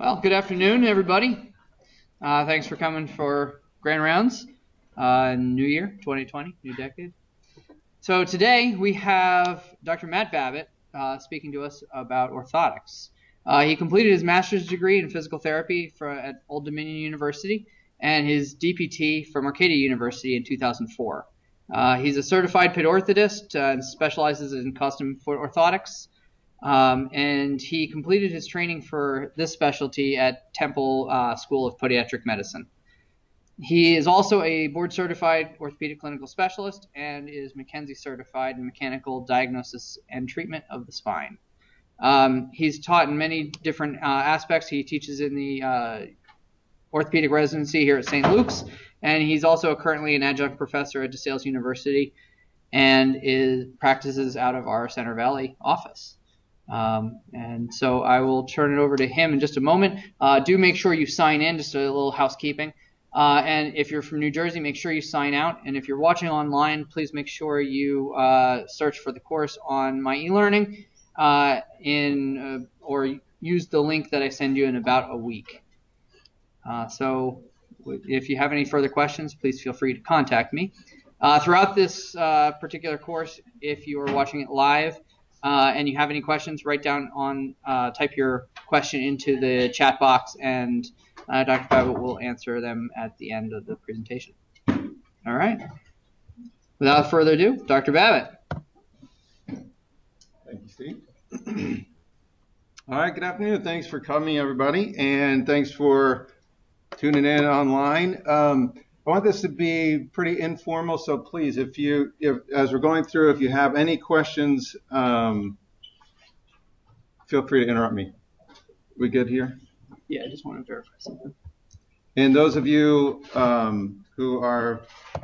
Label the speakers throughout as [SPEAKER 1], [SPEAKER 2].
[SPEAKER 1] Well, good afternoon, everybody. Thanks for coming for Grand Rounds. New year, 2020, new decade. So today we have Dr. Matt Babbitt speaking to us about orthotics. He completed his master's degree in physical therapy at Old Dominion University and his DPT from Arcadia University in 2004. He's a certified pit orthotist and specializes in custom foot orthotics. And he completed his training for this specialty at Temple School of Podiatric Medicine. He is also a board-certified orthopedic clinical specialist and is McKenzie certified in mechanical diagnosis and treatment of the spine. He's taught in many different aspects. He teaches in the orthopedic residency here at St. Luke's, and he's also currently an adjunct professor at DeSales University and practices out of our Center Valley office. And so I will turn it over to him in just a moment. Do make sure you sign in, just a little housekeeping. And if you're from New Jersey, make sure you sign out. And if you're watching online, please make sure you search for the course on my e-learning or use the link that I send you in about a week. So if you have any further questions, please feel free to contact me. Throughout this particular course, if you are watching it live, and you have any questions, write down type your question into the chat box, and Dr. Babbitt will answer them at the end of the presentation. All right. Without further ado, Dr. Babbitt.
[SPEAKER 2] Thank you, Steve. All right, good afternoon. Thanks for coming, everybody, and thanks for tuning in online. I want this to be pretty informal, so please, if as we're going through, if you have any questions, feel free to interrupt me. We good here?
[SPEAKER 1] Yeah, I just want to verify something.
[SPEAKER 2] And those of you who are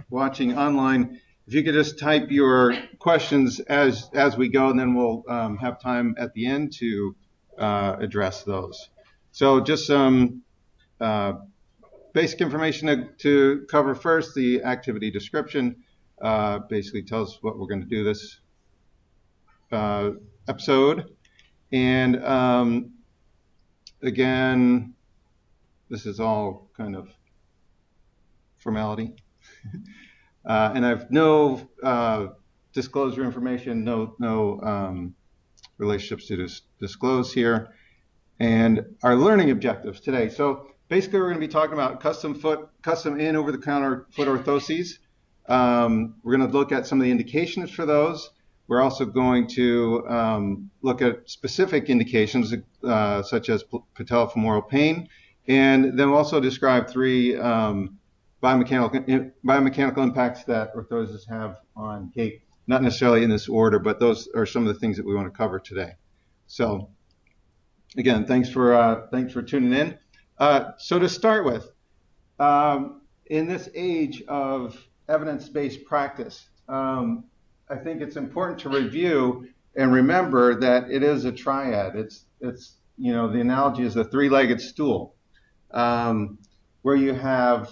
[SPEAKER 2] watching online, if you could just type your questions as we go, and then we'll have time at the end to address those. So just some basic information to cover first. The activity description basically tells us what we're going to do this episode. And again, this is all kind of formality. And I have no disclosure information, no relationships to disclose here. And our learning objectives today. So basically, we're going to be talking about custom in over-the-counter foot orthoses. We're going to look at some of the indications for those. We're also going to look at specific indications such as patellofemoral pain, and then we'll also describe three biomechanical impacts that orthoses have on gait. Not necessarily in this order, but those are some of the things that we want to cover today. So, again, thanks for tuning in. So to start with, in this age of evidence-based practice, I think it's important to review and remember that it is a triad. It's the analogy is a three-legged stool, where you have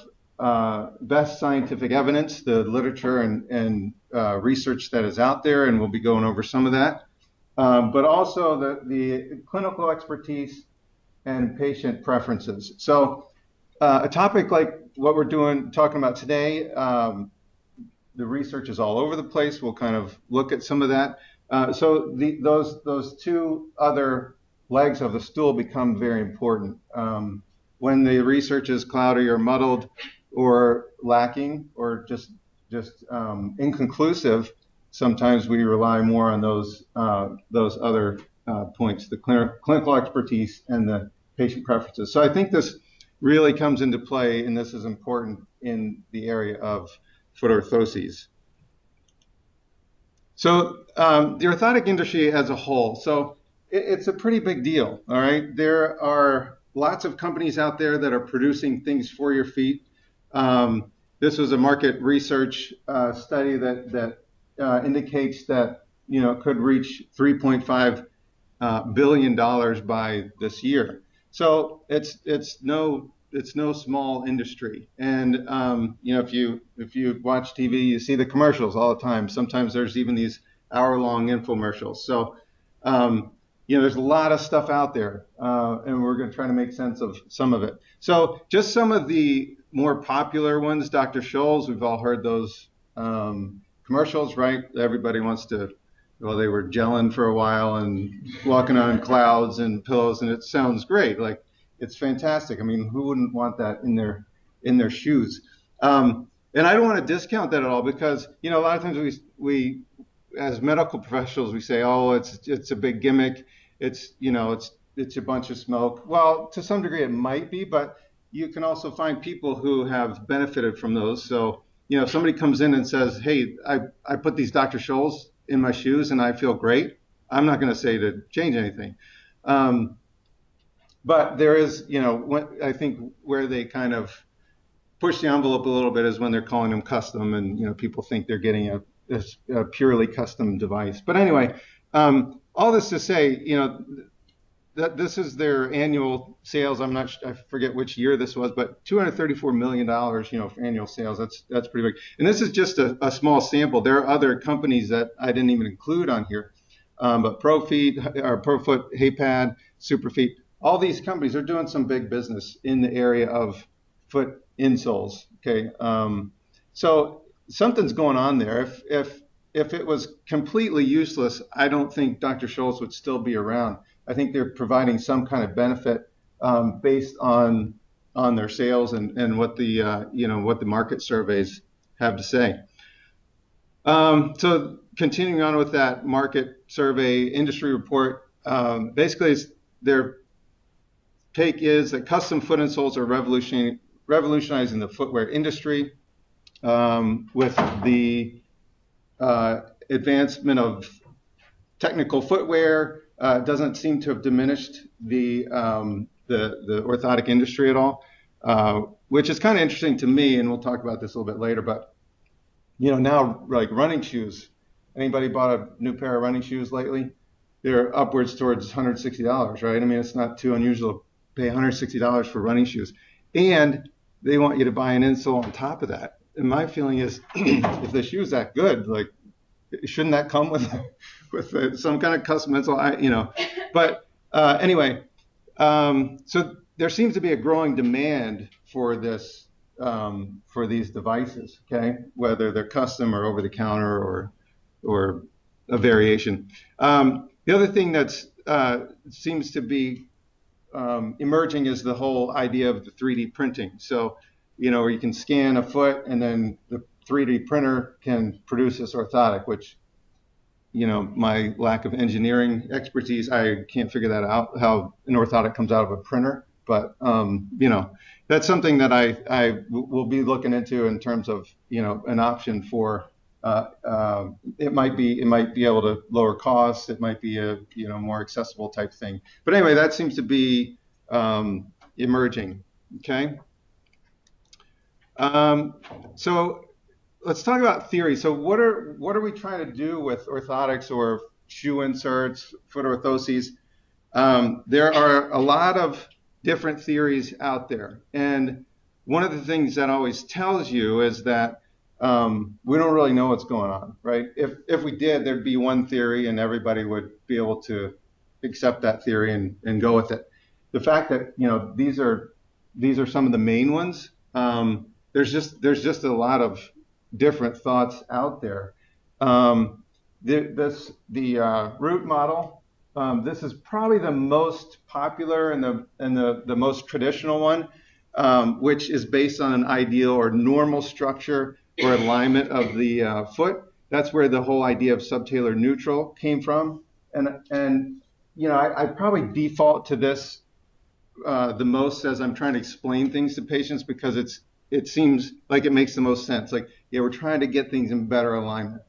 [SPEAKER 2] best scientific evidence, the literature and research that is out there, and we'll be going over some of that, but also the clinical expertise and patient preferences. So a topic like what we're talking about today, the research is all over the place. We'll kind of look at some of that. So those two other legs of the stool become very important. When the research is cloudy or muddled or lacking or just inconclusive, sometimes we rely more on those other points, the clinical expertise and the patient preferences. So I think this really comes into play, and this is important in the area of foot orthoses. So the orthotic industry as a whole, so it's a pretty big deal, all right? There are lots of companies out there that are producing things for your feet. This was a market research study that indicates that could reach $3.5 billion by this year. So it's no small industry. And if you watch TV, you see the commercials all the time. Sometimes there's even these hour-long infomercials. So there's a lot of stuff out there, and we're going to try to make sense of some of it. So just some of the more popular ones, Dr. Scholl's, we've all heard those commercials, right? Everybody wants to, well, they were gelling for a while and walking on clouds and pillows, and it sounds great. Like, it's fantastic. I mean, who wouldn't want that in their shoes? And I don't want to discount that at all, because, a lot of times we as medical professionals, we say, oh, it's a big gimmick. It's a bunch of smoke. Well, to some degree it might be, but you can also find people who have benefited from those. So, if somebody comes in and says, hey, I put these Dr. Scholl's in my shoes and I feel great, I'm not going to say to change anything. But there is, I think where they kind of push the envelope a little bit is when they're calling them custom, and, people think they're getting a purely custom device. But anyway, all this to say, that this is their annual sales. I forget which year this was, but $234 million, for annual sales. That's pretty big. And this is just a small sample. There are other companies that I didn't even include on here, but ProFoot, HeyPad, Superfeet, all these companies are doing some big business in the area of foot insoles. Okay, so something's going on there. If it was completely useless, I don't think Dr. Scholl's would still be around. I think they're providing some kind of benefit based on their sales and what the market surveys have to say. So continuing on with that market survey industry report, basically their take is that custom foot insoles are revolutionizing the footwear industry with the advancement of technical footwear. Doesn't seem to have diminished the orthotic industry at all, which is kind of interesting to me, and we'll talk about this a little bit later. But now, like running shoes, anybody bought a new pair of running shoes lately? They're upwards towards $160, right? I mean, it's not too unusual to pay $160 for running shoes, and they want you to buy an insole on top of that. And my feeling is, if the shoe's that good, like, shouldn't that come with some kind of custom insole? But anyway, so there seems to be a growing demand for this, for these devices. Okay, whether they're custom or over the counter or a variation. The other thing that's seems to be emerging is the whole idea of the 3D printing. So, where you can scan a foot and then the 3D printer can produce this orthotic, which, my lack of engineering expertise, I can't figure that out, how an orthotic comes out of a printer. But, that's something that I will be looking into in terms of, an option for, it might be able to lower costs. It might be a, more accessible type thing. But anyway, that seems to be emerging. Okay. So let's talk about theory. So what are we trying to do with orthotics or shoe inserts, foot orthoses? There are a lot of different theories out there, and one of the things that always tells you is that we don't really know what's going on, right? If we did, there'd be one theory, and everybody would be able to accept that theory and go with it. The fact that these are some of the main ones. There's just a lot of different thoughts out there. The root model. This is probably the most popular and the most traditional one, which is based on an ideal or normal structure or alignment of the foot. That's where the whole idea of subtalar neutral came from. And I probably default to this the most as I'm trying to explain things to patients, because it seems like it makes the most sense. Like, we're trying to get things in better alignment.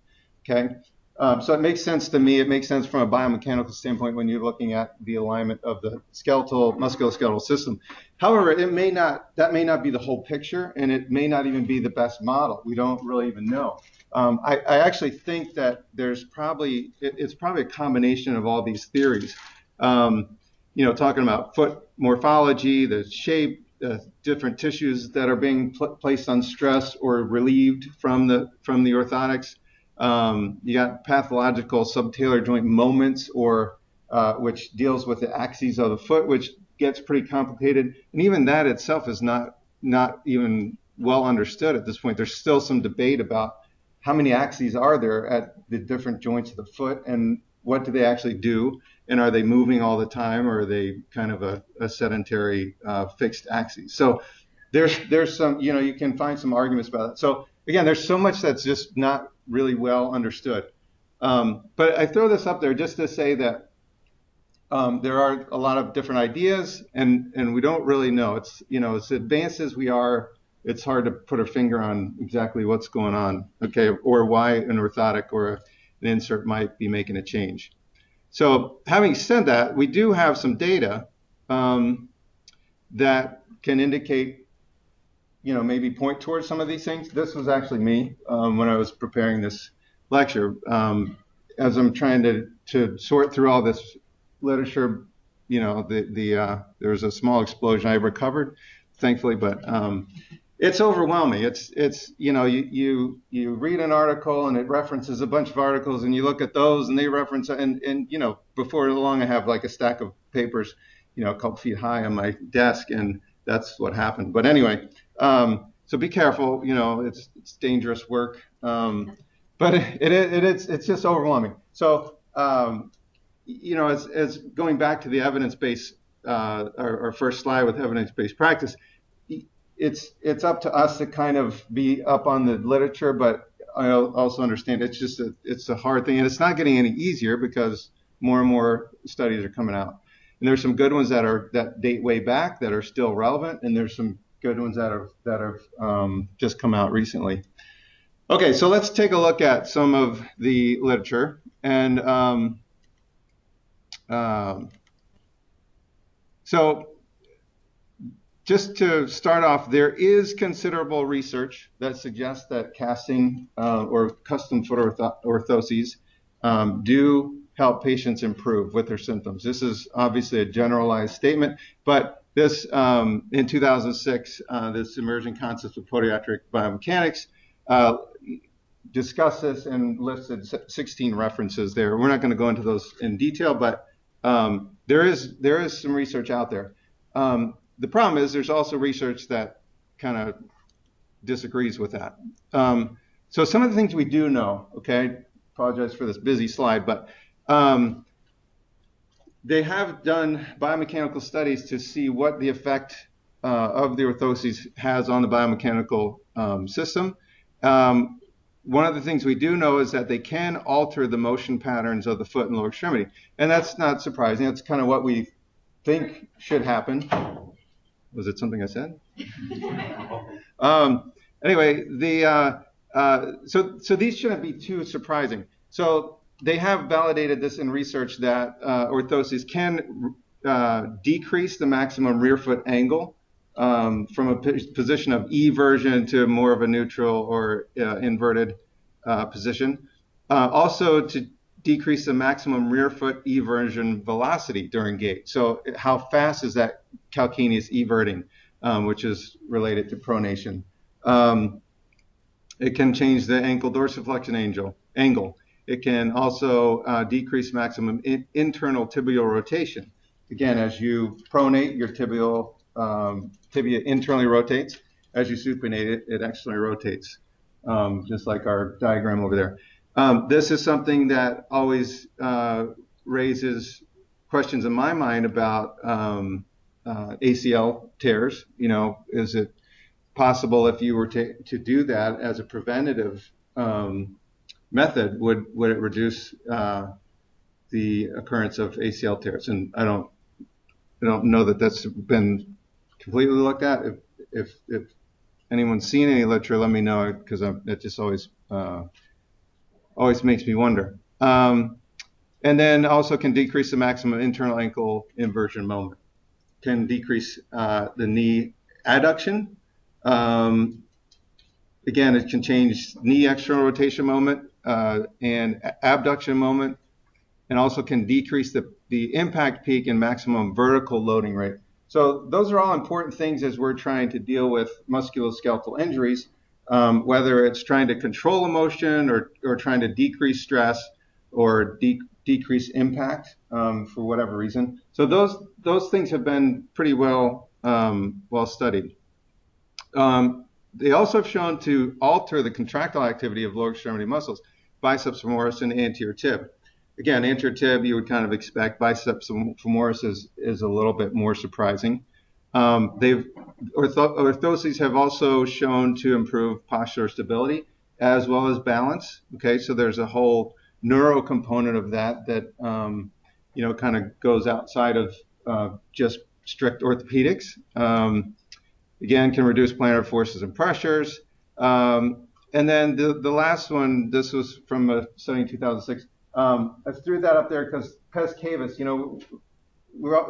[SPEAKER 2] Okay. So it makes sense to me. It makes sense from a biomechanical standpoint when you're looking at the alignment of the musculoskeletal system. However, that may not be the whole picture, and it may not even be the best model. We don't really even know. I actually think that it's probably a combination of all these theories. Talking about foot morphology, the shape, different tissues that are being placed on stress or relieved from the orthotics. You got pathological subtalar joint moments or which deals with the axes of the foot, which gets pretty complicated. And even that itself is not even well understood at this point. There's still some debate about how many axes are there at the different joints of the foot, and what do they actually do, and are they moving all the time, or are they kind of a sedentary fixed axis? So there's some, you can find some arguments about it. So again, there's so much that's just not really well understood. But I throw this up there just to say that there are a lot of different ideas, and we don't really know. It's, as advanced as we are, it's hard to put a finger on exactly what's going on, okay, or why an orthotic or an insert might be making a change. So having said that, we do have some data that can indicate, maybe point towards some of these things. This was actually me when I was preparing this lecture. As I'm trying to sort through all this literature, there was a small explosion. I recovered, thankfully, but it's overwhelming. It's you read an article and it references a bunch of articles, and you look at those and they reference, and before long I have like a stack of papers, a couple feet high on my desk, and that's what happened. But anyway, so be careful. It's dangerous work, but it's just overwhelming. So as going back to the evidence-based, our first slide with evidence-based practice, it's up to us to kind of be up on the literature, but I also understand it's a hard thing, and it's not getting any easier because more and more studies are coming out. And there's some good ones that date way back that are still relevant, and there's some good ones that have just come out recently. Okay, so let's take a look at some of the literature, and so just to start off, there is considerable research that suggests that casting or custom foot orthoses do help patients improve with their symptoms. This is obviously a generalized statement, but this in 2006, this Emerging Concepts of Podiatric Biomechanics discussed this and listed 16 references there. We're not going to go into those in detail, but there is some research out there. The problem is there's also research that kind of disagrees with that. So some of the things we do know, okay, apologize for this busy slide, but they have done biomechanical studies to see what the effect of the orthoses has on the biomechanical system. One of the things we do know is that they can alter the motion patterns of the foot and lower extremity. And that's not surprising. That's kind of what we think should happen. Was it something I said? Anyway, so these shouldn't be too surprising. So they have validated this in research that orthoses can decrease the maximum rear foot angle from a position of eversion to more of a neutral or inverted position. Also to decrease the maximum rear foot eversion velocity during gait. So how fast is that calcaneus everting, which is related to pronation. It can change the ankle dorsiflexion angle. It can also decrease maximum internal tibial rotation. Again, as you pronate, your tibia internally rotates. As you supinate it, it externally rotates, just like our diagram over there. This is something that always raises questions in my mind about ACL tears. Is it possible if you were to do that as a preventative method, would it reduce the occurrence of ACL tears? And I don't know that that's been completely looked at. If anyone's seen any literature, let me know, because that just always makes me wonder. And then also can decrease the maximum internal ankle inversion moment. Can decrease the knee adduction. Again, it can change knee external rotation moment and abduction moment, and also can decrease the impact peak and maximum vertical loading rate. So those are all important things as we're trying to deal with musculoskeletal injuries, whether it's trying to control emotion or trying to decrease stress or decreased impact for whatever reason. So those things have been pretty well studied. They also have shown to alter the contractile activity of lower extremity muscles, biceps femoris and anterior tib. Again, anterior tib you would kind of expect. Biceps femoris is a little bit more surprising. Orthoses have also shown to improve postural stability as well as balance. Okay, so there's a whole neuro component of that kind of goes outside of just strict orthopedics. Again, can reduce plantar forces and pressures. And then the last one, this was from a study in 2006. I threw that up there because pes cavus,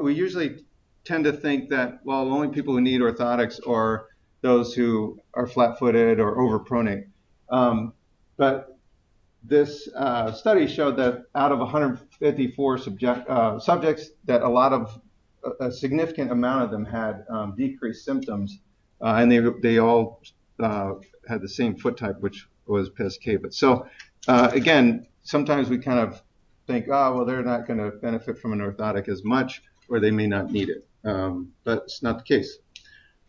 [SPEAKER 2] we usually tend to think that, well, the only people who need orthotics are those who are flat-footed or overpronate. But this study showed that out of 154 subjects, that a significant amount of them had decreased symptoms, and they all had the same foot type, which was pes cavus. So again, sometimes we kind of think, oh, well, they're not going to benefit from an orthotic as much, or they may not need it. But it's not the case.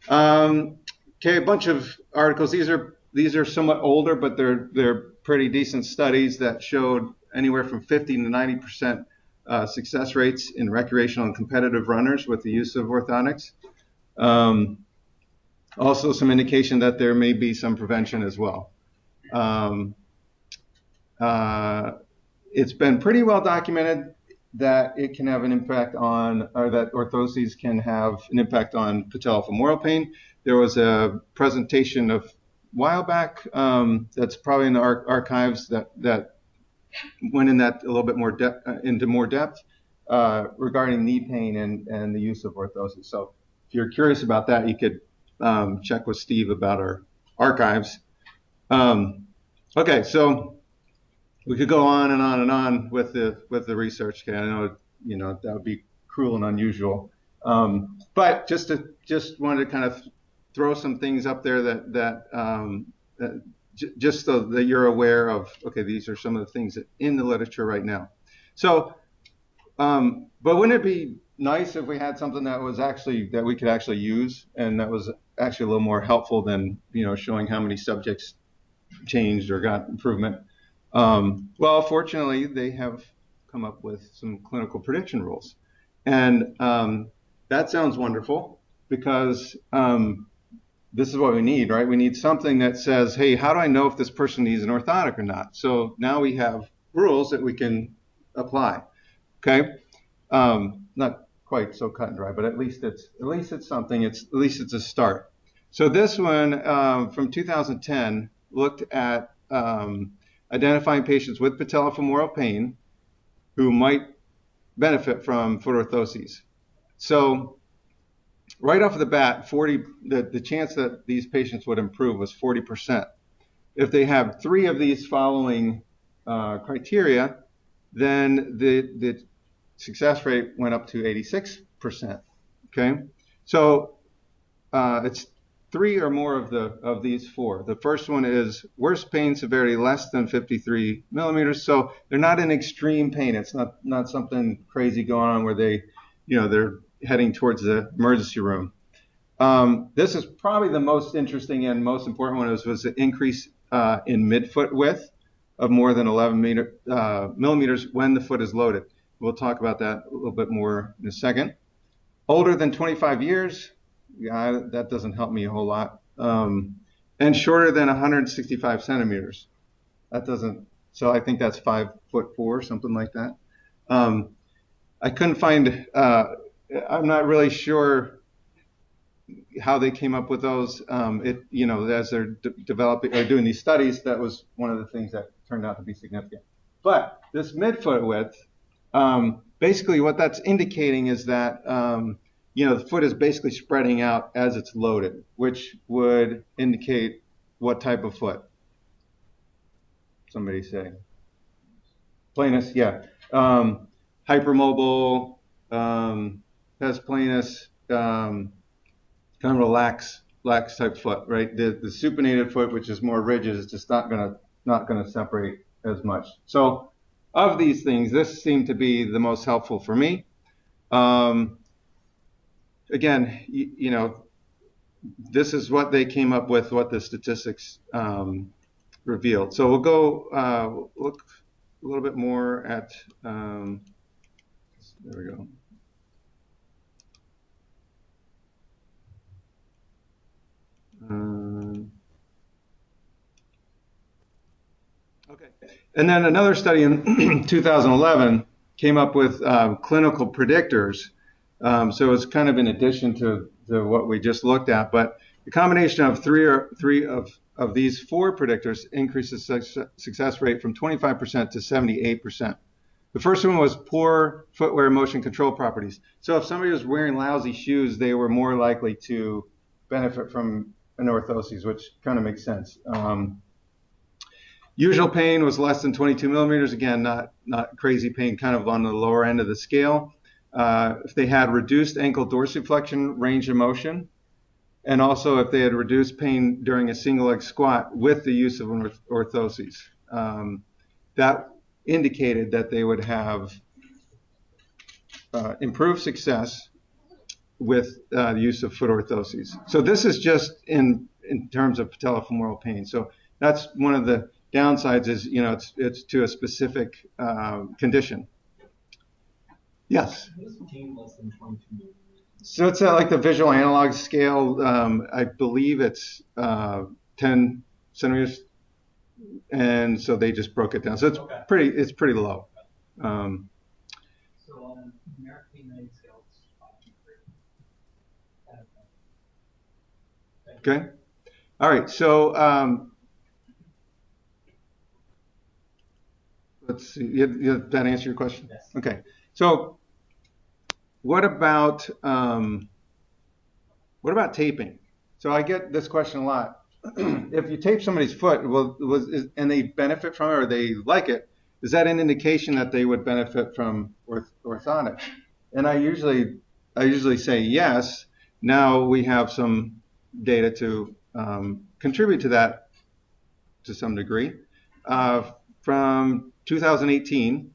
[SPEAKER 2] Okay, a bunch of articles. These are somewhat older, but they're pretty decent studies that showed anywhere from 50 to 90% success rates in recreational and competitive runners with the use of orthotics. Also, some indication that there may be some prevention as well. It's been pretty well documented that it can have an impact on, or that orthoses can have an impact on patellofemoral pain. There was a presentation a while back that's probably in the archives that went in that a little bit more into more depth regarding knee pain and the use of orthoses. So if you're curious about that, you could check with Steve about our archives. Okay, so we could go on and on and on with the research. Okay, I know that would be cruel and unusual, but just wanted to kind of throw some things up there that just so that you're aware of. Okay, these are some of the things that in the literature right now. So, but wouldn't it be nice if we had something that we could actually use and that was actually a little more helpful than showing how many subjects changed or got improvement? Well, fortunately, they have come up with some clinical prediction rules. And that sounds wonderful because this is what we need, right? We need something that says, hey, how do I know if this person needs an orthotic or not? So now we have rules that we can apply. Okay? Not quite so cut and dry, but at least it's something. At least it's a start. So this one from 2010 looked at identifying patients with patellofemoral pain who might benefit from foot orthoses. So right off the bat, the chance that these patients would improve was 40%. If they have 3 of these following criteria, then the success rate went up to 86%. Okay, so it's 3 or more of these 4. The first one is worst pain severity less than 53 millimeters. So they're not in extreme pain. It's not something crazy going on where they're heading towards the emergency room. This is probably the most interesting and most important one was the increase in midfoot width of more than 11 millimeters when the foot is loaded. We'll talk about that a little bit more in a second. Older than 25 years. Yeah, that doesn't help me a whole lot. And shorter than 165 centimeters. That doesn't, so I think that's 5'4", something like that. I couldn't find, I'm not really sure how they came up with those. As they're developing or doing these studies, that was one of the things that turned out to be significant. But this midfoot width, basically what that's indicating is that the foot is basically spreading out as it's loaded, which would indicate what type of foot? Somebody say. Planus, yeah. Hypermobile, pes planus, kind of a lax type foot, right? The supinated foot, which is more rigid, is just not gonna separate as much. So of these things, this seemed to be the most helpful for me. Again, you know, this is what they came up with, what the statistics revealed. So we'll go look a little bit more at, there we go. Okay. And then another study in 2011 came up with clinical predictors. So it's kind of in addition to what we just looked at, but the combination of three of these four predictors increases success rate from 25% to 78%. The first one was poor footwear motion control properties. So if somebody was wearing lousy shoes, they were more likely to benefit from an orthoses, which kind of makes sense. Usual pain was less than 22 millimeters. Again, not crazy pain, kind of on the lower end of the scale. If they had reduced ankle dorsiflexion range of motion, and also if they had reduced pain during a single leg squat with the use of an orthoses. That indicated that they would have improved success with the use of foot orthoses. So this is just in terms of patellofemoral pain. So that's one of the downsides is, you know, it's to a specific condition. Yes? So it's like the visual analog scale. I believe it's 10 centimeters, and so they just broke it down. So it's pretty low.
[SPEAKER 3] So on an American United scale, it's 5.
[SPEAKER 2] Okay. All right. So let's see. Did that answer your question?
[SPEAKER 3] Yes.
[SPEAKER 2] Okay. So what about taping? So I get this question a lot. If you tape somebody's foot, and they benefit from it or they like it, is that an indication that they would benefit from orthotics? And I usually say yes. Now we have some data to contribute to that to some degree. From 2018,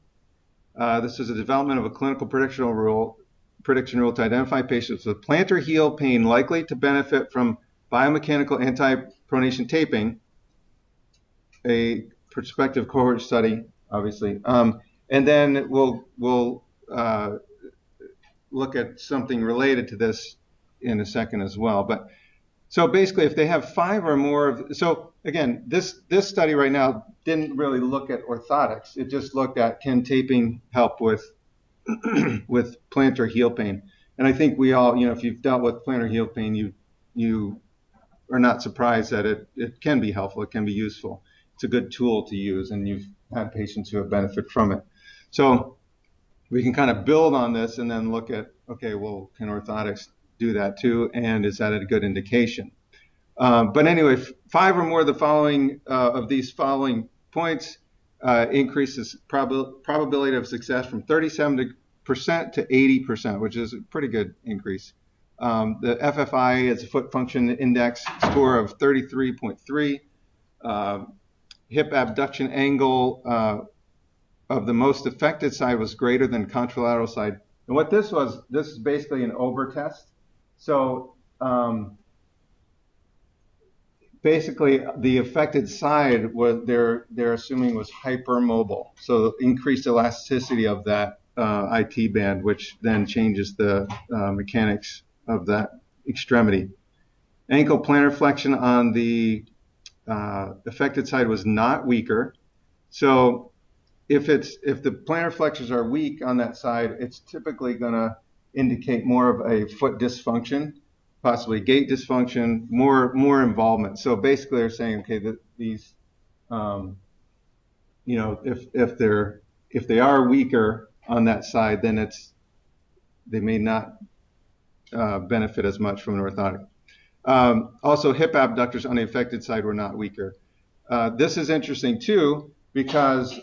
[SPEAKER 2] this is a development of a clinical prediction rule to identify patients with plantar heel pain likely to benefit from biomechanical anti-pronation taping, a prospective cohort study, obviously. And then we'll look at something related to this in a second as well. But so basically, if they have 5 or more so again, this study right now didn't really look at orthotics. It just looked at can taping help with with plantar heel pain. And I think we all, you know, if you've dealt with plantar heel pain, you are not surprised that it can be helpful. It can be useful. It's a good tool to use, and you've had patients who have benefited from it. So we can kind of build on this and then look at, okay, well, can orthotics do that too? And is that a good indication? But anyway, 5 or more of the following of these following points increases probability of success from 37% to 80%, which is a pretty good increase. The FFI is a foot function index score of 33.3. Hip abduction angle of the most affected side was greater than contralateral side. And what this is basically an over test. So basically the affected side was they're assuming was hypermobile. So increased elasticity of that IT band, which then changes the mechanics of that extremity. Ankle plantar flexion on the affected side was not weaker. So if the plantar flexors are weak on that side, it's typically going to indicate more of a foot dysfunction, possibly gait dysfunction, more involvement. So basically, they're saying, okay, that these, you know, if they are weaker on that side, then they may not benefit as much from an orthotic. Also, hip abductors on the affected side were not weaker. This is interesting too, because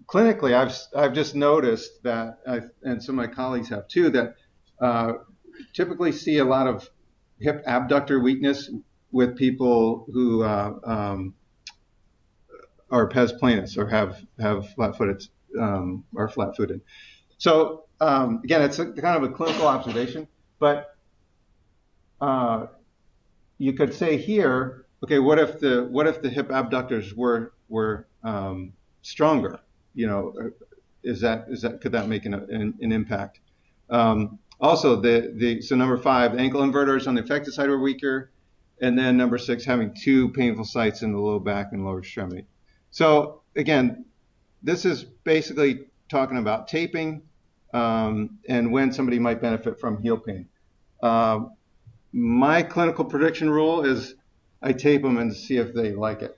[SPEAKER 2] clinically, I've just noticed that, and some of my colleagues have too, that typically see a lot of hip abductor weakness with people who are pes planus or have flat-footed or flat-footed. So again, it's kind of a clinical observation, but you could say here, okay, what if the hip abductors were stronger? You know, could that make an impact? Also, so number 5, ankle inverters on the affected side were weaker, and then number 6, having 2 painful sites in the low back and lower extremity. So again, this is basically talking about taping and when somebody might benefit from heel pain. My clinical prediction rule is I tape them and see if they like it.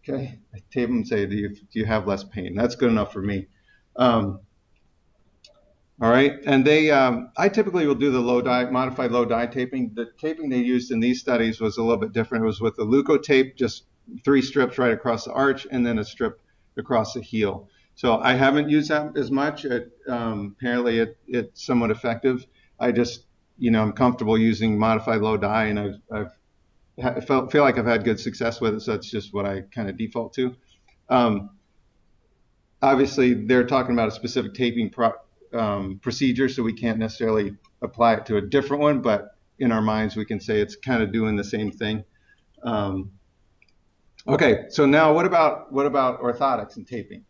[SPEAKER 2] Okay, I tape them and say, do you have less pain? That's good enough for me. All right, and I typically will do the modified low dye taping. The taping they used in these studies was a little bit different. It was with the leukotape, just 3 strips right across the arch, and then a strip across the heel. So I haven't used that as much. Apparently, it's somewhat effective. I just, I'm comfortable using modified low dye, and I feel like I've had good success with it. So that's just what I kind of default to. Obviously, they're talking about a specific taping procedure, so we can't necessarily apply it to a different one, but in our minds we can say it's kind of doing the same thing. Okay, so now what about orthotics and taping?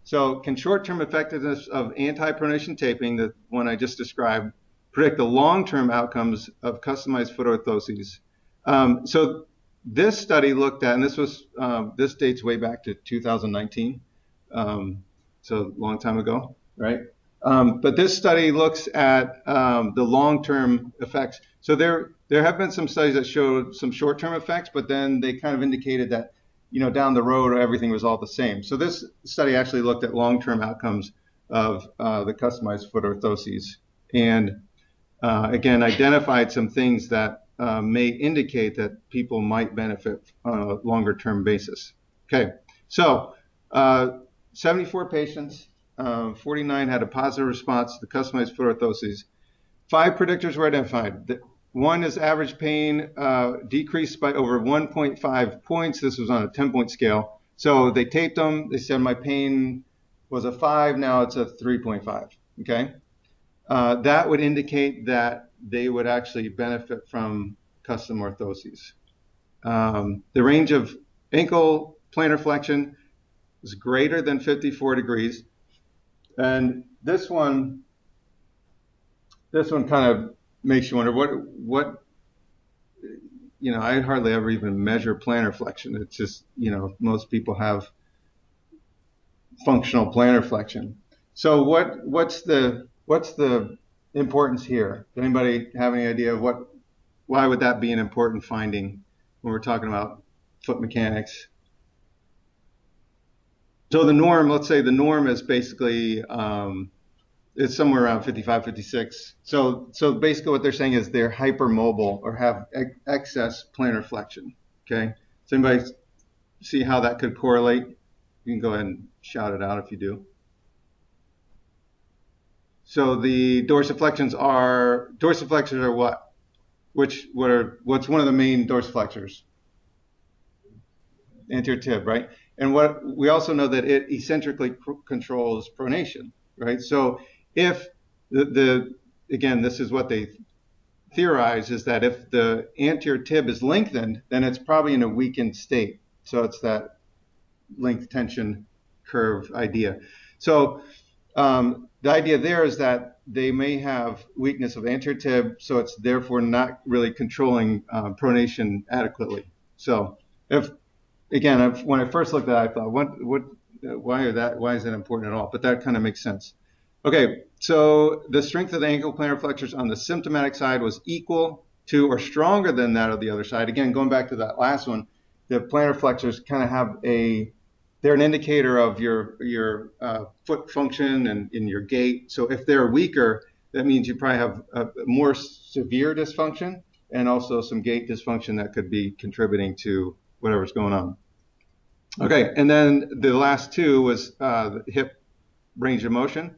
[SPEAKER 2] So can short-term effectiveness of anti-pronation taping, the one I just described, predict the long-term outcomes of customized foot orthoses? So this study looked at, and this dates way back to 2019, so a long time ago, right? But this study looks at the long-term effects. So there have been some studies that showed some short-term effects, but then they kind of indicated that, down the road everything was all the same. So this study actually looked at long-term outcomes of the customized foot orthoses, and again identified some things that may indicate that people might benefit on a longer-term basis. Okay, so 74 patients. 49 had a positive response to the customized foot orthoses. 5 predictors were identified. One is average pain decreased by over 1.5 points. This was on a 10-point scale. So they taped them. They said my pain was a 5. Now it's a 3.5. Okay, that would indicate that they would actually benefit from custom orthoses. The range of ankle plantar flexion is greater than 54 degrees. And this one kind of makes you wonder what I hardly ever even measure plantar flexion. It's just, most people have functional plantar flexion. So what's the importance here? Does anybody have any idea of why would that be an important finding when we're talking about foot mechanics? So the norm, let's say the norm is basically, it's somewhere around 55, 56. So basically what they're saying is they're hypermobile or have excess plantar flexion. Okay. Does anybody see how that could correlate? You can go ahead and shout it out if you do. So the dorsiflexors are what? What's one of the main dorsiflexors? Anterior tib, right? And we also know that it eccentrically controls pronation, right? So if again, this is what they theorize, is that if the anterior tib is lengthened, then it's probably in a weakened state. So it's that length tension curve idea. So the idea there is that they may have weakness of anterior tib, so it's therefore not really controlling pronation adequately. So when I first looked at it, I thought, why is that important at all? But that kind of makes sense. Okay, so the strength of the ankle plantar flexors on the symptomatic side was equal to or stronger than that of the other side. Again, going back to that last one, the plantar flexors kind of have they're an indicator of your foot function and in your gait. So if they're weaker, that means you probably have a more severe dysfunction and also some gait dysfunction that could be contributing to whatever's going on. Okay, and then the last two was the hip range of motion.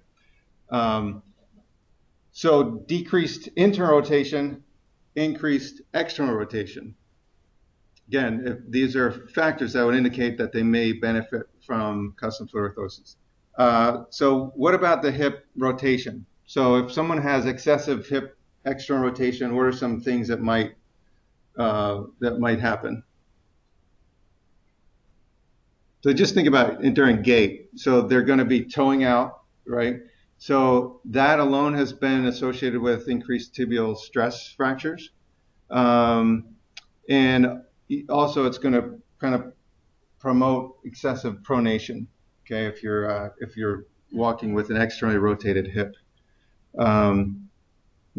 [SPEAKER 2] So decreased internal rotation, increased external rotation. again, these are factors that would indicate that they may benefit from custom foot orthosis. So what about the hip rotation? So if someone has excessive hip external rotation, what are some things that might happen? So just think about it during gait. So they're going to be toeing out, right? So that alone has been associated with increased tibial stress fractures. And also it's going to kind of promote excessive pronation, okay, if you're walking with an externally rotated hip.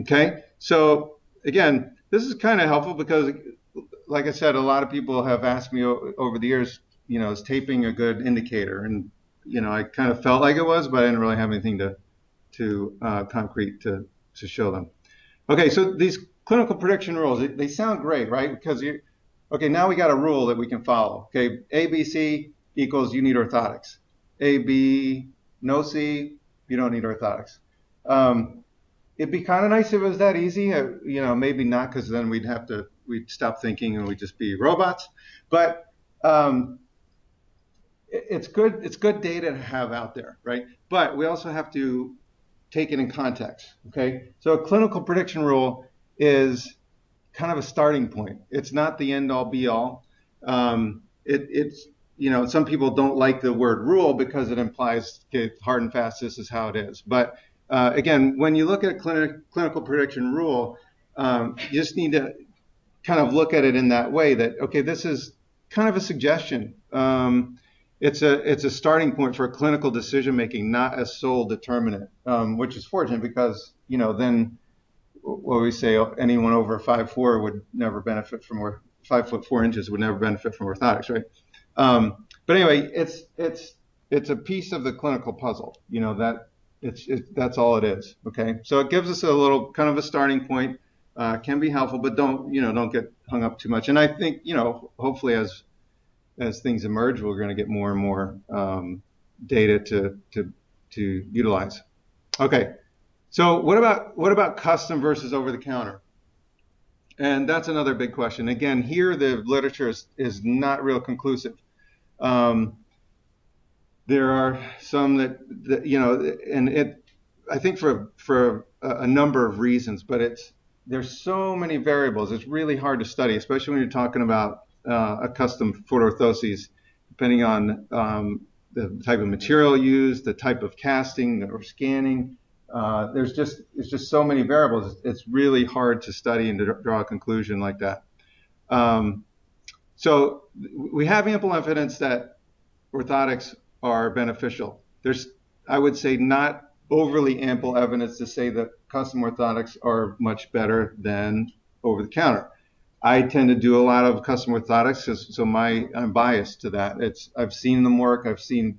[SPEAKER 2] Okay, so again, this is kind of helpful because, like I said, a lot of people have asked me over the years, is taping a good indicator? And, I kind of felt like it was, but I didn't really have anything to concrete to show them. Okay, so these clinical prediction rules, they sound great, right? Because okay, now we got a rule that we can follow. Okay, A, B, C equals you need orthotics. A, B, no C, you don't need orthotics. It'd be kind of nice if it was that easy. Maybe not, because then we'd stop thinking and we'd just be robots. But it's good data to have out there, right? But we also have to take it in context, okay? So a clinical prediction rule is kind of a starting point. It's not the end all be all. It's some people don't like the word rule because it implies, okay, hard and fast, this is how it is. But again, when you look at a clinical prediction rule, you just need to kind of look at it in that way that, okay, this is kind of a suggestion. It's a starting point for clinical decision making, not a sole determinant, which is fortunate because, then what we say, anyone over 5'4" would never benefit from, or 5'4" would never benefit from orthotics, right? But anyway, it's a piece of the clinical puzzle, that's all it is. Okay, so it gives us a little kind of a starting point, can be helpful, but don't get hung up too much. And I think, hopefully as things emerge, we're going to get more and more data to utilize. Okay, so what about custom versus over the counter? And that's another big question. Again, here the literature is not real conclusive. There are some that and I think for a number of reasons, but there's so many variables. It's really hard to study, especially when you're talking about a custom foot orthoses, depending on the type of material used, the type of casting or scanning. There's just so many variables. It's really hard to study and to draw a conclusion like that. So we have ample evidence that orthotics are beneficial. There's, I would say, not overly ample evidence to say that custom orthotics are much better than over the counter. I tend to do a lot of custom orthotics, so I'm biased to that. I've seen them work. I've seen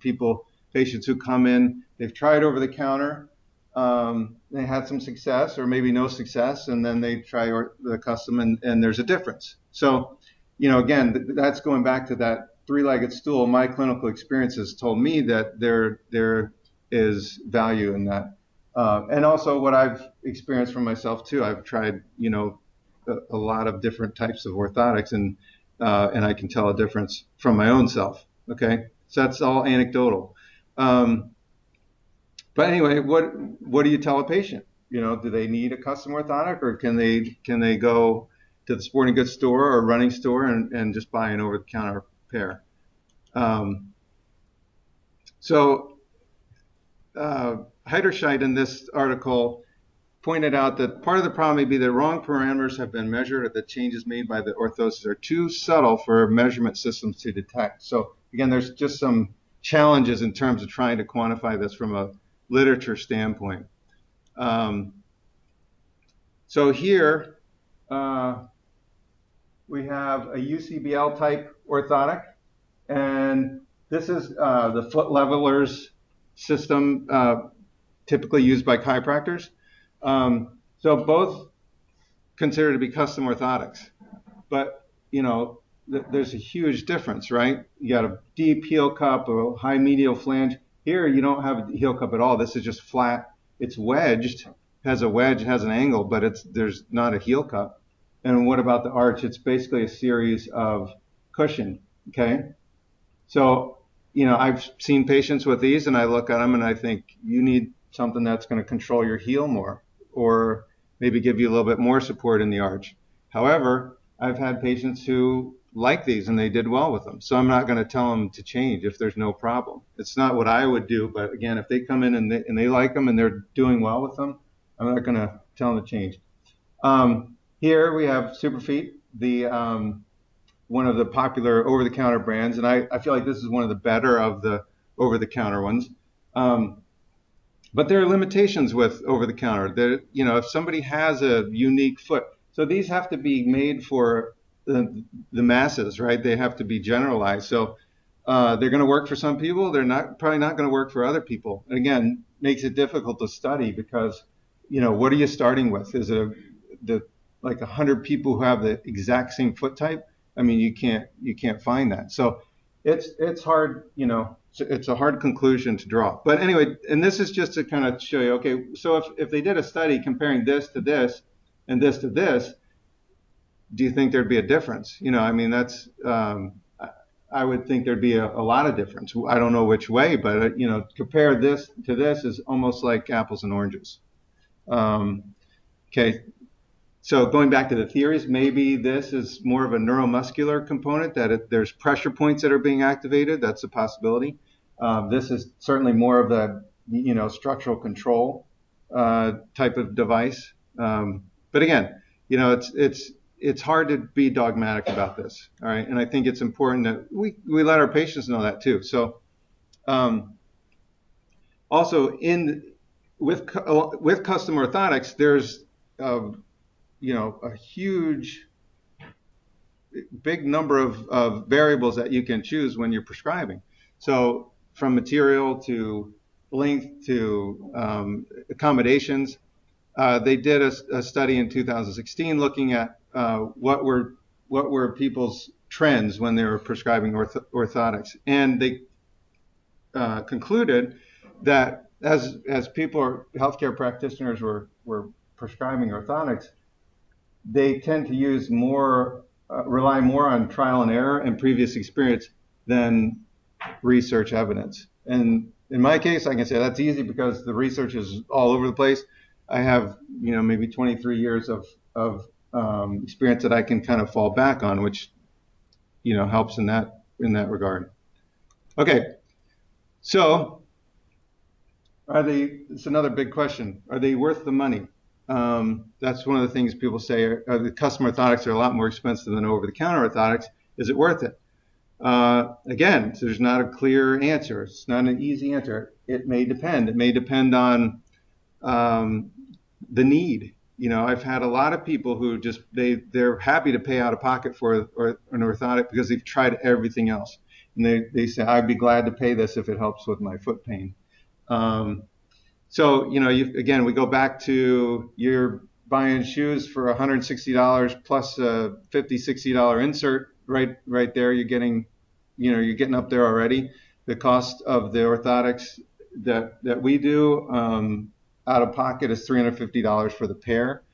[SPEAKER 2] patients who come in, they've tried over the counter, they had some success or maybe no success, and then they try the custom, and there's a difference. So, again, that's going back to that three-legged stool. My clinical experience has told me that there is value in that, and also what I've experienced from myself too. I've tried, a lot of different types of orthotics, and I can tell a difference from my own self. Okay, so that's all anecdotal. But anyway, what do you tell a patient? Do they need a custom orthotic, or can they go to the sporting goods store or running store and just buy an over-the-counter pair? Heiderscheid in this article pointed out that part of the problem may be that wrong parameters have been measured, or the changes made by the orthosis are too subtle for measurement systems to detect. So again, there's just some challenges in terms of trying to quantify this from a literature standpoint. So here we have a UCBL type orthotic, and this is the foot levelers system typically used by chiropractors. So both considered to be custom orthotics, but there's a huge difference, right? You got a deep heel cup, a high medial flange. Here you don't have a heel cup at all. This is just flat. It's wedged, has a wedge, has an angle, but there's not a heel cup. And what about the arch? It's basically a series of cushion, okay? So, I've seen patients with these and I look at them and I think you need something that's going to control your heel more or maybe give you a little bit more support in the arch. However, I've had patients who like these and they did well with them. So I'm not going to tell them to change if there's no problem. It's not what I would do, but again, if they come in and they like them and they're doing well with them, I'm not going to tell them to change. Here we have Superfeet, one of the popular over-the-counter brands, and I feel like this is one of the better of the over-the-counter ones. But there are limitations with over-the-counter. If somebody has a unique foot, so these have to be made for the masses, right? They have to be generalized. So they're going to work for some people. They're probably not going to work for other people. And again, makes it difficult to study because, what are you starting with? Is it like 100 people who have the exact same foot type? I mean, you can't find that. So it's hard, it's a hard conclusion to draw. But anyway, and this is just to kind of show you, okay, so if they did a study comparing this to this and this to this, do you think there'd be a difference? I mean, that's, I would think there'd be a lot of difference. I don't know which way, but, compare this to this is almost like apples and oranges. Okay. So going back to the theories, maybe this is more of a neuromuscular component, that there's pressure points that are being activated. That's a possibility. This is certainly more of a, structural control type of device. But again, it's hard to be dogmatic about this. All right. And I think it's important that we let our patients know that too. So also with custom orthotics, there's a huge, big number of variables that you can choose when you're prescribing. So from material to length to accommodations, they did a study in 2016 looking at what were people's trends when they were prescribing orthotics, and they concluded that as healthcare practitioners were prescribing orthotics, they tend to use rely more on trial and error and previous experience than research evidence. And in my case, I can say that's easy because the research is all over the place. I have, maybe 23 years of experience that I can kind of fall back on, which, helps in that regard. Okay, so it's another big question. Are they worth the money? That's one of the things people say. The custom orthotics are a lot more expensive than over-the-counter orthotics. Is it worth it? Again, so there's not a clear answer. It's not an easy answer. It may depend. It may depend on the need. I've had a lot of people who just they're happy to pay out of pocket for an orthotic because they've tried everything else, and they say, I'd be glad to pay this if it helps with my foot pain. So, again, we go back to you're buying shoes for $160 plus a $50, $60 insert right there. You're getting up there already. The cost of the orthotics that we do out of pocket is $350 for the pair.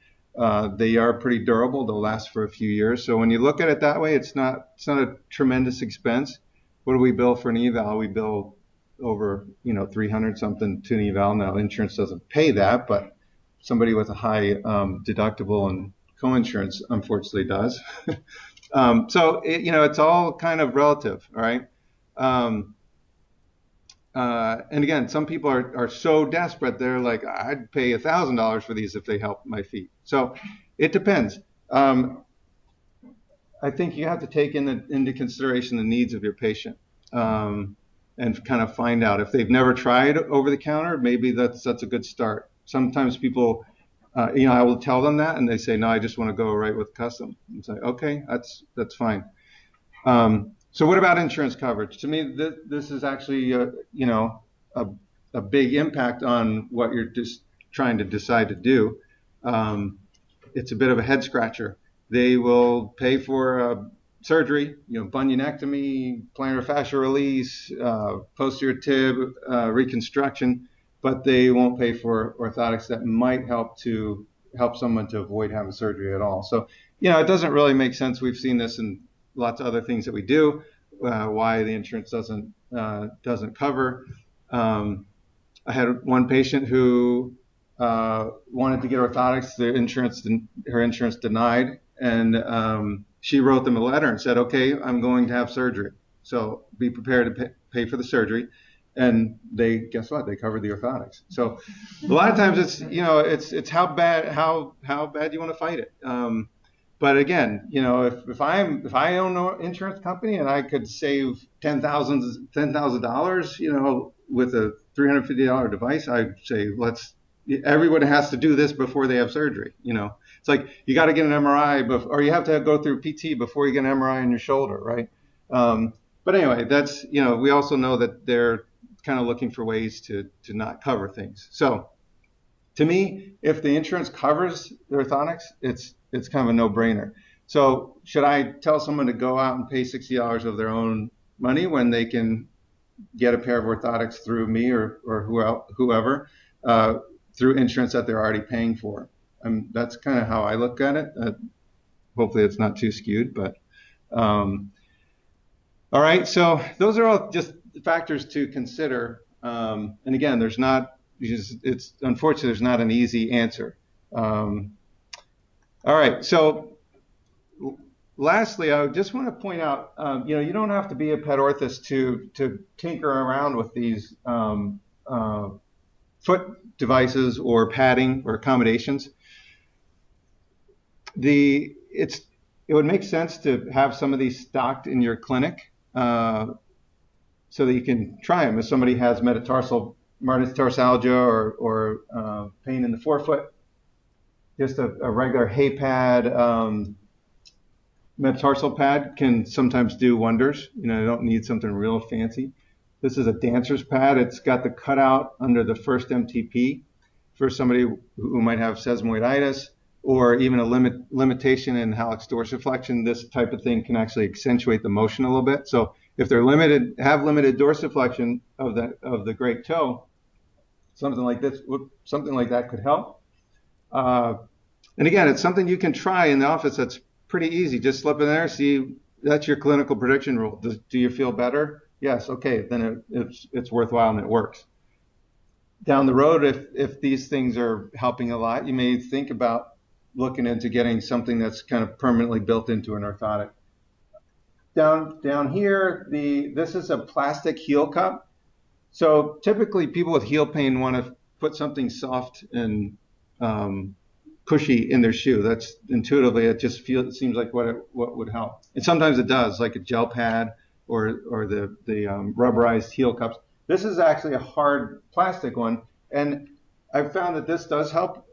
[SPEAKER 2] They are pretty durable. They'll last for a few years. So when you look at it that way, it's not a tremendous expense. What do we bill for an eval? We bill over 300 something to an eval. Now insurance doesn't pay that, but somebody with a high deductible and co-insurance unfortunately does. So it's all kind of relative, all right? And again, some people are so desperate they're like, I'd pay $1,000 for these if they help my feet. So it depends. I think you have to take into consideration the needs of your patient. And kind of find out if they've never tried over the counter, maybe that's a good start. Sometimes people, I will tell them that, and they say, no, I just want to go right with custom. And say, okay, that's fine. So what about insurance coverage? To me, this is actually, a big impact on what you're just trying to decide to do. It's a bit of a head scratcher. They will pay for surgery, bunionectomy, plantar fascia release, posterior tib reconstruction, but they won't pay for orthotics that might help someone to avoid having surgery at all. So it doesn't really make sense. We've seen this in lots of other things that we do, why the insurance doesn't cover. I had one patient who wanted to get orthotics. Her insurance denied, and she wrote them a letter and said, "Okay, I'm going to have surgery, so be prepared to pay for the surgery." And guess what? They covered the orthotics. So a lot of times it's how bad you want to fight it. But again, if I own an insurance company and I could save $10,000, with a $350 device, I'd say everyone has to do this before they have surgery. It's like you got to get an MRI or you have to go through PT before you get an MRI on your shoulder, right? But anyway, we also know that they're kind of looking for ways to not cover things. So to me, if the insurance covers the orthotics, it's kind of a no-brainer. So should I tell someone to go out and pay $60 of their own money when they can get a pair of orthotics through me or whoever through insurance that they're already paying for? That's kind of how I look at it. Hopefully it's not too skewed, but all right. So those are all just factors to consider. And again, unfortunately there's not an easy answer. All right. So lastly, I just want to point out, you don't have to be a pet orthist to tinker around with these foot devices or padding or accommodations. It would make sense to have some of these stocked in your clinic so that you can try them. If somebody has metatarsalgia or pain in the forefoot, just a regular hay pad, metatarsal pad can sometimes do wonders. You don't need something real fancy. This is a dancer's pad. It's got the cutout under the first MTP for somebody who might have sesamoiditis or even a limitation in hallux dorsiflexion. This type of thing can actually accentuate the motion a little bit. So if they're have limited dorsiflexion of the great toe, something like that could help. And again, it's something you can try in the office. That's pretty easy. Just slip in there, see. That's your clinical prediction rule. Do you feel better? Yes. Okay. Then it's worthwhile and it works. Down the road, if these things are helping a lot, you may think about looking into getting something that's kind of permanently built into an orthotic. Down here, this is a plastic heel cup. So typically people with heel pain want to put something soft and cushy in their shoe. That's intuitively, it seems like what would help. And sometimes it does, like a gel pad or the rubberized heel cups. This is actually a hard plastic one, and I've found that this does help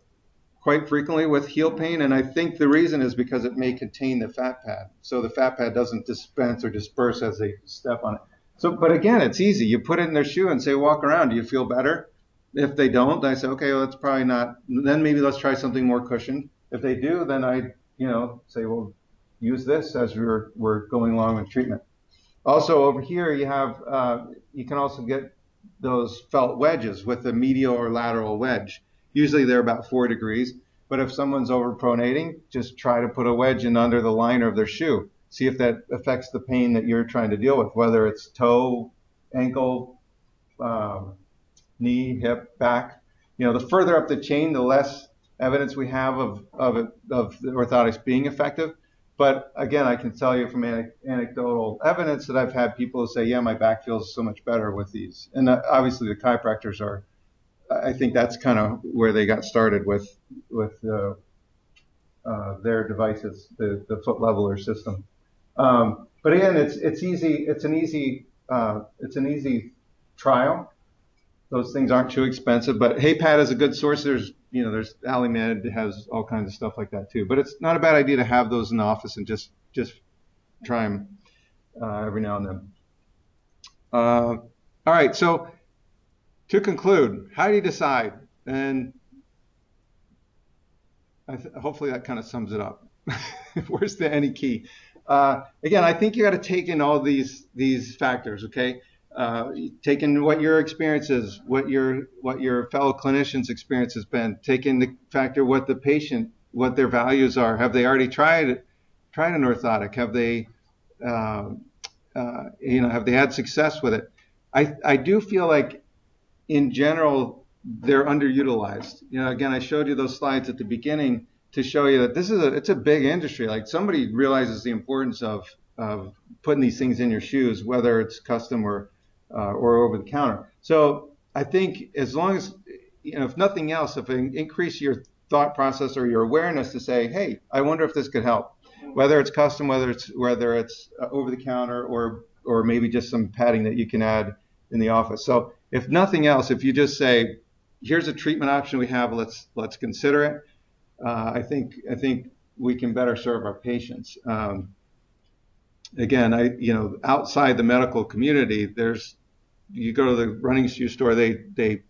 [SPEAKER 2] quite frequently with heel pain, and I think the reason is because it may contain the fat pad, so the fat pad doesn't dispense or disperse as they step on it. So, but again, it's easy. You put it in their shoe and say, walk around. Do you feel better? If they don't, I say, okay, well, that's probably not. Then maybe let's try something more cushioned. If they do, then I, say, well, use this as we're going along with treatment. Also, over here, you can also get those felt wedges with the medial or lateral wedge. Usually they're about 4 degrees, but if someone's overpronating, just try to put a wedge in under the liner of their shoe. See if that affects the pain that you're trying to deal with, whether it's toe, ankle, knee, hip, back. The further up the chain, the less evidence we have of the orthotics being effective. But again, I can tell you from anecdotal evidence that I've had people say, yeah, my back feels so much better with these. And obviously the chiropractors I think that's kind of where they got started with their devices, the foot leveler system. But again, it's easy. It's an easy trial. Those things aren't too expensive, but HeyPad is a good source. There's AliMed has all kinds of stuff like that too. But it's not a bad idea to have those in the office and just try them every now and then. All right, so to conclude, how do you decide? And hopefully that kind of sums it up. Where's the any key? Again, I think you got to take in all these factors. Okay. Take in what your experience is, what your fellow clinicians' experience has been. Take in the factor what the patient what their values are. Have they already tried an orthotic? Have they, have they had success with it? I do feel like, in general, they're underutilized. Again, I showed you those slides at the beginning to show you that it's a big industry. Like, somebody realizes the importance of putting these things in your shoes, whether it's custom or over the counter. So I think, as long as, if nothing else, if you increase your thought process or your awareness to say, hey, I wonder if this could help, whether it's custom, whether it's over the counter, or maybe just some padding that you can add in the office. So if nothing else, if you just say, here's a treatment option we have, let's consider it. I think we can better serve our patients. Again, outside the medical community, you go to the running shoe store, they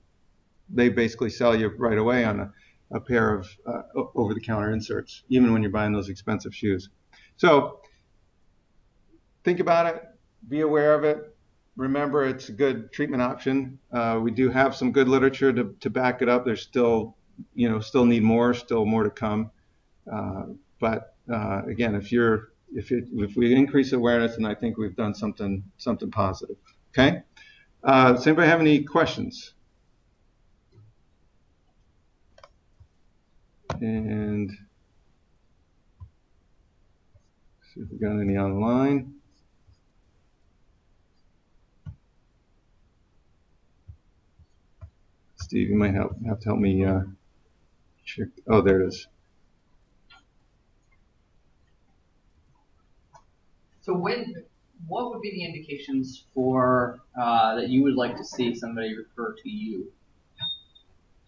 [SPEAKER 2] basically sell you right away on a pair of over-the-counter inserts, even when you're buying those expensive shoes. So think about it, be aware of it. Remember, it's a good treatment option. We do have some good literature to back it up. There's still need more, still more to come. But again, if we increase awareness, then I think we've done something positive. Okay. Does anybody have any questions? And see if we got any online. Steve, you might have to help me check. Oh, there it is.
[SPEAKER 1] So what would be the indications for that you would like to see somebody refer to you?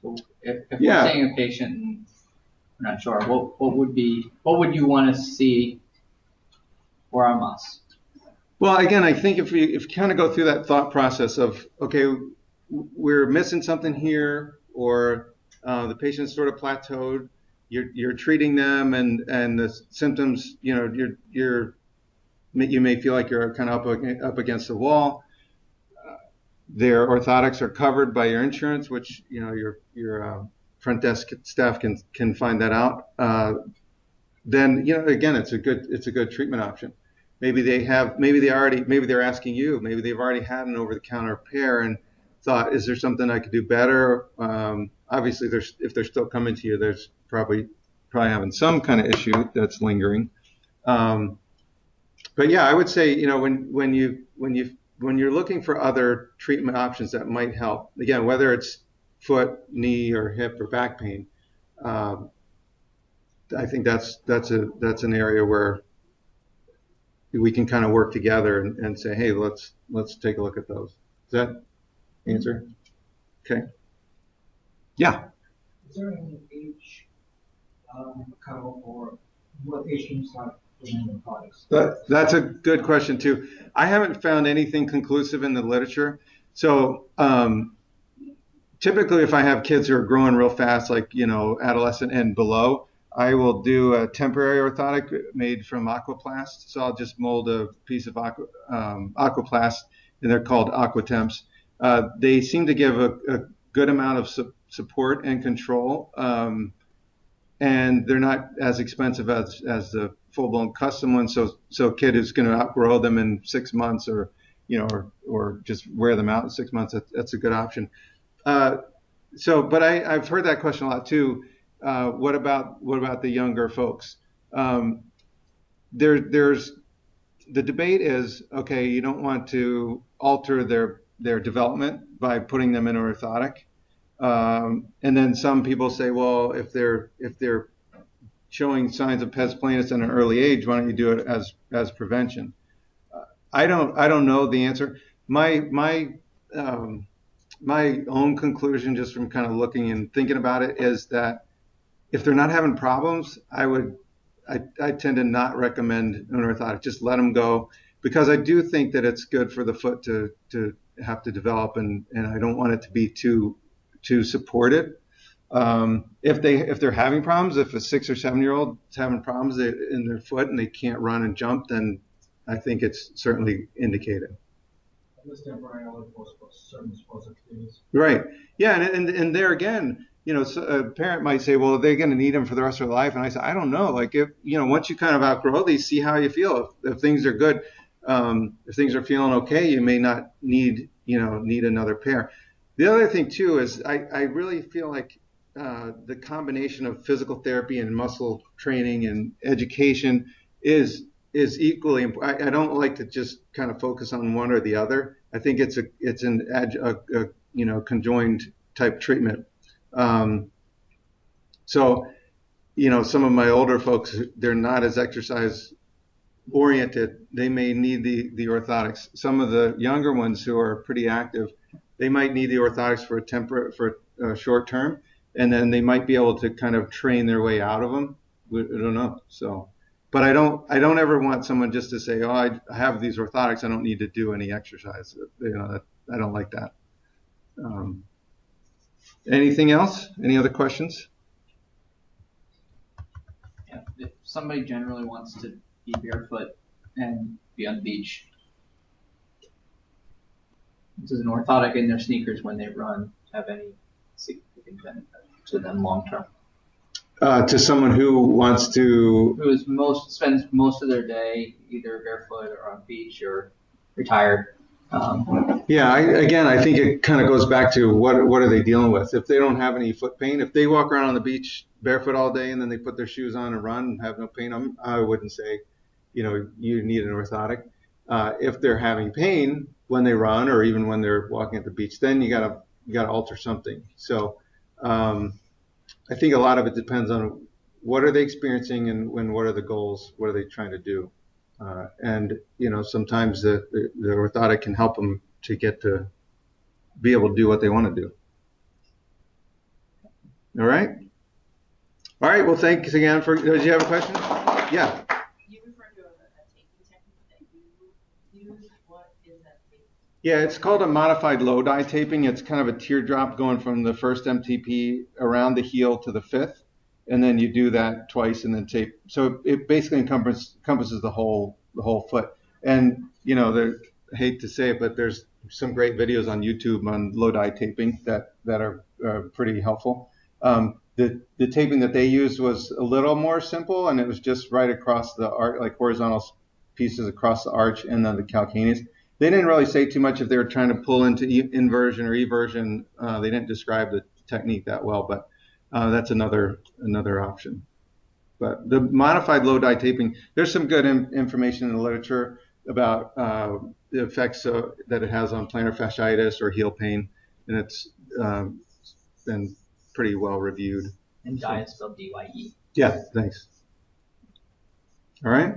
[SPEAKER 1] So if we're seeing a patient and we're not sure, what would you want to see from us?
[SPEAKER 2] Well, again, I think if you kind of go through that thought process of, okay, we're missing something here, or the patient's sort of plateaued, you're treating them, and the symptoms, you may feel like you're kind of up against the wall. Their orthotics are covered by your insurance, which your front desk staff can find that out. Then again, it's a good treatment option. Maybe they're asking you, maybe they've already had an over-the-counter pair and thought, is there something I could do better? Obviously, if they're still coming to you, there's probably having some kind of issue that's lingering. But yeah, I would say, when you're looking for other treatment options that might help, again, whether it's foot, knee, or hip or back pain, I think that's an area where we can kind of work together and say, hey, let's take a look at those. Does that answer? Okay. Yeah.
[SPEAKER 3] Is there any age cutoff, or what age can you start doing the products?
[SPEAKER 2] That's a good question too. I haven't found anything conclusive in the literature. So typically, if I have kids who are growing real fast, like adolescent and below, I will do a temporary orthotic made from aquaplast. So I'll just mold a piece of aquaplast, and they're called aquatemps. They seem to give a good amount of support and control, and they're not as expensive as the full-blown custom ones. So a kid who's going to outgrow them in 6 months, or just wear them out in 6 months, that's a good option. But I've heard that question a lot too. What about the younger folks? There's the debate is, okay, you don't want to alter their development by putting them in orthotic. And then some people say, well, if they're showing signs of pes planus at an early age, why don't you do it as prevention? I don't know the answer. My own conclusion, just from kind of looking and thinking about it, is that if they're not having problems, I tend to not recommend an orthotic. Just let them go, because I do think that it's good for the foot to have to develop, and I don't want it to be too supported. If they're having problems, if a 6 or 7 year old is having problems in their foot and they can't run and jump, then I think it's certainly indicated.
[SPEAKER 3] At least temporarily for certain sports activities.
[SPEAKER 2] Right. Yeah, and there again, So a parent might say, well, they're going to need them for the rest of their life. And I say, I don't know. Like if, once you kind of outgrow these, see how you feel. If things are good, if things are feeling okay, you may not need another pair. The other thing too is I really feel like the combination of physical therapy and muscle training and education is equally important. I don't like to just kind of focus on one or the other. I think it's a conjoined type treatment. So, some of my older folks, they're not as exercise oriented. They may need the orthotics. Some of the younger ones who are pretty active, they might need the orthotics for a short term, and then they might be able to kind of train their way out of them. I don't know. So, but I don't ever want someone just to say, oh, I have these orthotics, I don't need to do any exercise. I don't like that. Anything else? Any other questions?
[SPEAKER 1] Yeah, if somebody generally wants to be barefoot and be on the beach, does an orthotic in their sneakers when they run have any significant benefit to them long term?
[SPEAKER 2] To someone who wants to,
[SPEAKER 1] who spends most of their day either barefoot or on the beach or retired.
[SPEAKER 2] I think it kind of goes back to what are they dealing with? If they don't have any foot pain, if they walk around on the beach barefoot all day and then they put their shoes on and run and have no pain, I wouldn't say, you need an orthotic. If they're having pain when they run or even when they're walking at the beach, then you gotta alter something. So I think a lot of it depends on what are they experiencing and what are the goals, what are they trying to do. And sometimes the orthotic can help them to get to be able to do what they want to do. All right. Well, thanks again for. Did you have a question? Yeah.
[SPEAKER 4] You referred to a taping technique that you use. What is that taping?
[SPEAKER 2] Yeah, it's called a modified low dye taping. It's kind of a teardrop going from the first MTP around the heel to the fifth. And then you do that twice and then tape. So it basically encompasses the whole foot. And I hate to say it, but there's some great videos on YouTube on low dye taping that are pretty helpful. The taping that they used was a little more simple, and it was just right across the arch, like horizontal pieces across the arch, and then the calcaneus. They didn't really say too much if they were trying to pull into inversion or eversion. They didn't describe the technique that well, but that's another option. But the modified low dye taping, there's some good information in the literature about the effects that it has on plantar fasciitis or heel pain, and it's been pretty well reviewed.
[SPEAKER 1] And dye is spelled D-Y-E.
[SPEAKER 2] Yeah, thanks. All right.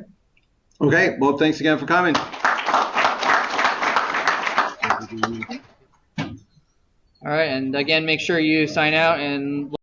[SPEAKER 2] Okay, well, thanks again for coming.
[SPEAKER 1] All right, and again, make sure you sign out and